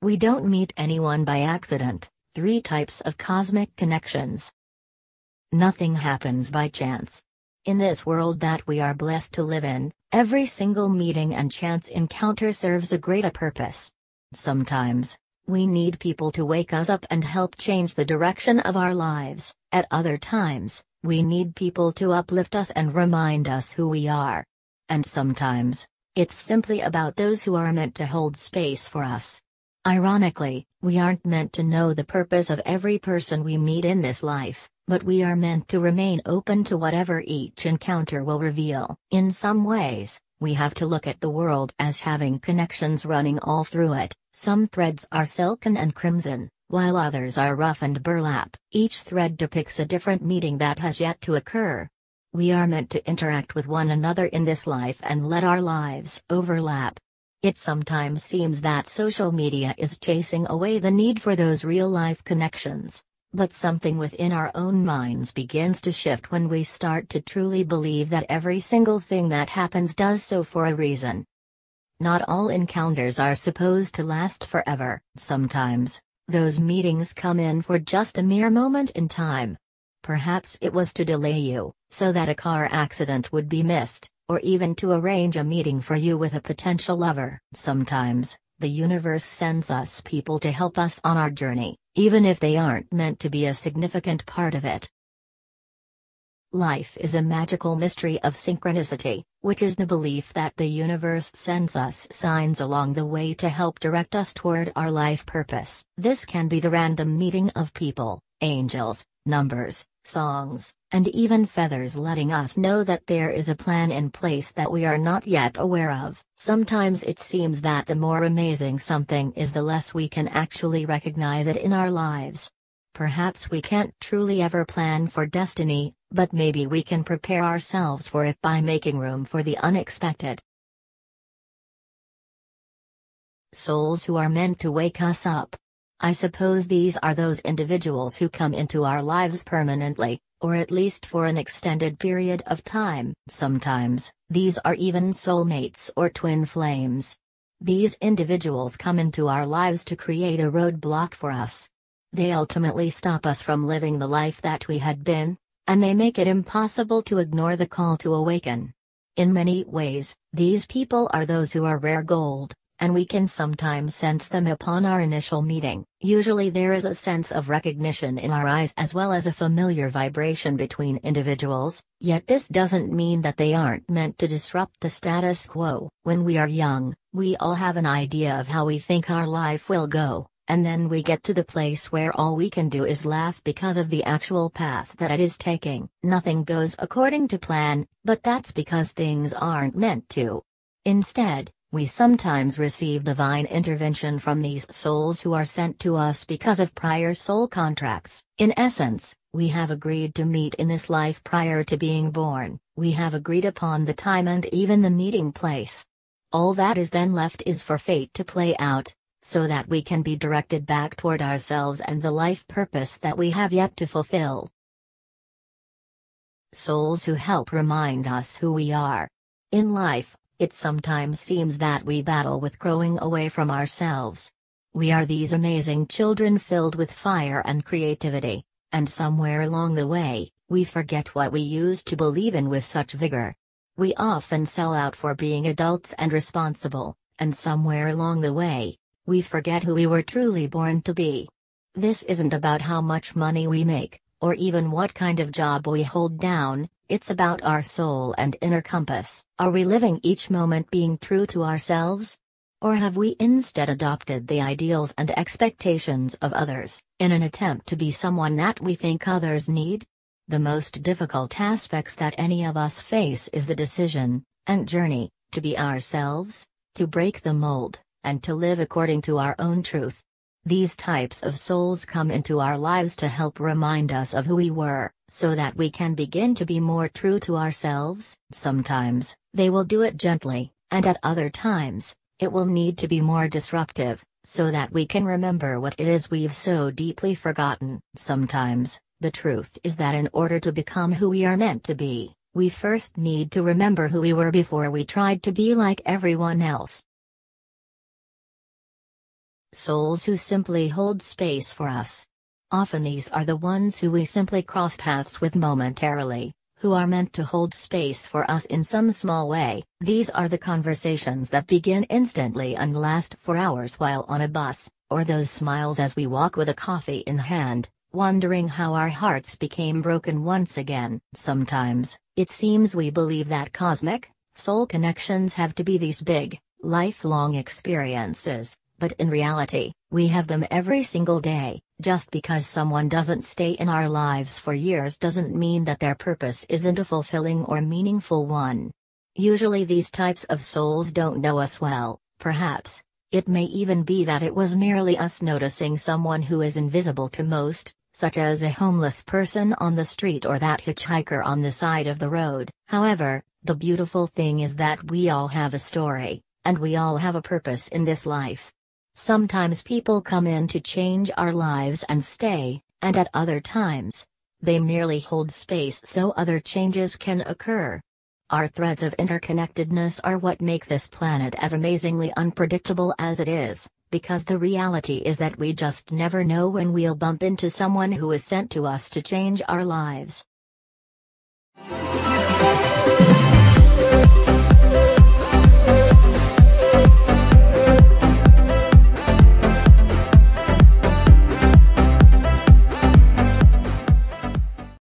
We don't meet anyone by accident. 3 types of cosmic connections. Nothing happens by chance. In this world that we are blessed to live in, every single meeting and chance encounter serves a greater purpose. Sometimes, we need people to wake us up and help change the direction of our lives. At other times, we need people to uplift us and remind us who we are. And sometimes, it's simply about those who are meant to hold space for us. Ironically, we aren't meant to know the purpose of every person we meet in this life, but we are meant to remain open to whatever each encounter will reveal. In some ways, we have to look at the world as having connections running all through it. Some threads are silken and crimson, while others are rough and burlap. Each thread depicts a different meeting that has yet to occur. We are meant to interact with one another in this life and let our lives overlap. It sometimes seems that social media is chasing away the need for those real-life connections, but something within our own minds begins to shift when we start to truly believe that every single thing that happens does so for a reason. Not all encounters are supposed to last forever. Sometimes, those meetings come in for just a mere moment in time. Perhaps it was to delay you, so that a car accident would be missed, or even to arrange a meeting for you with a potential lover. Sometimes, the universe sends us people to help us on our journey, even if they aren't meant to be a significant part of it. Life is a magical mystery of synchronicity, which is the belief that the universe sends us signs along the way to help direct us toward our life purpose. This can be the random meeting of people, angels, numbers, songs, and even feathers letting us know that there is a plan in place that we are not yet aware of. Sometimes it seems that the more amazing something is, the less we can actually recognize it in our lives. Perhaps we can't truly ever plan for destiny, but maybe we can prepare ourselves for it by making room for the unexpected. Souls who are meant to wake us up. I suppose these are those individuals who come into our lives permanently, or at least for an extended period of time. Sometimes, these are even soulmates or twin flames. These individuals come into our lives to create a roadblock for us. They ultimately stop us from living the life that we had been, and they make it impossible to ignore the call to awaken. In many ways, these people are those who are rare gold, and we can sometimes sense them upon our initial meeting. Usually there is a sense of recognition in our eyes as well as a familiar vibration between individuals, yet this doesn't mean that they aren't meant to disrupt the status quo. When we are young, we all have an idea of how we think our life will go, and then we get to the place where all we can do is laugh because of the actual path that it is taking. Nothing goes according to plan, but that's because things aren't meant to. Instead, we sometimes receive divine intervention from these souls who are sent to us because of prior soul contracts. In essence, we have agreed to meet in this life prior to being born. We have agreed upon the time and even the meeting place. All that is then left is for fate to play out, so that we can be directed back toward ourselves and the life purpose that we have yet to fulfill. Souls who help remind us who we are. In life, it sometimes seems that we battle with growing away from ourselves. We are these amazing children filled with fire and creativity, and somewhere along the way, we forget what we used to believe in with such vigor. We often sell out for being adults and responsible, and somewhere along the way, we forget who we were truly born to be. This isn't about how much money we make, or even what kind of job we hold down. It's about our soul and inner compass. Are we living each moment being true to ourselves? Or have we instead adopted the ideals and expectations of others, in an attempt to be someone that we think others need? The most difficult aspects that any of us face is the decision, and journey, to be ourselves, to break the mold, and to live according to our own truth. These types of souls come into our lives to help remind us of who we were, so that we can begin to be more true to ourselves. Sometimes, they will do it gently, and at other times, it will need to be more disruptive, so that we can remember what it is we've so deeply forgotten. Sometimes, the truth is that in order to become who we are meant to be, we first need to remember who we were before we tried to be like everyone else. souls who simply hold space for us. Often these are the ones who we simply cross paths with momentarily, who are meant to hold space for us in some small way. These are the conversations that begin instantly and last for hours while on a bus, or those smiles as we walk with a coffee in hand, wondering how our hearts became broken once again. Sometimes, it seems we believe that cosmic, soul connections have to be these big, lifelong experiences, but in reality, we have them every single day. Just because someone doesn't stay in our lives for years doesn't mean that their purpose isn't a fulfilling or meaningful one. Usually these types of souls don't know us well, perhaps. It may even be that it was merely us noticing someone who is invisible to most, such as a homeless person on the street or that hitchhiker on the side of the road. However, the beautiful thing is that we all have a story, and we all have a purpose in this life. Sometimes people come in to change our lives and stay, and at other times, they merely hold space so other changes can occur. Our threads of interconnectedness are what make this planet as amazingly unpredictable as it is, because the reality is that we just never know when we'll bump into someone who is sent to us to change our lives.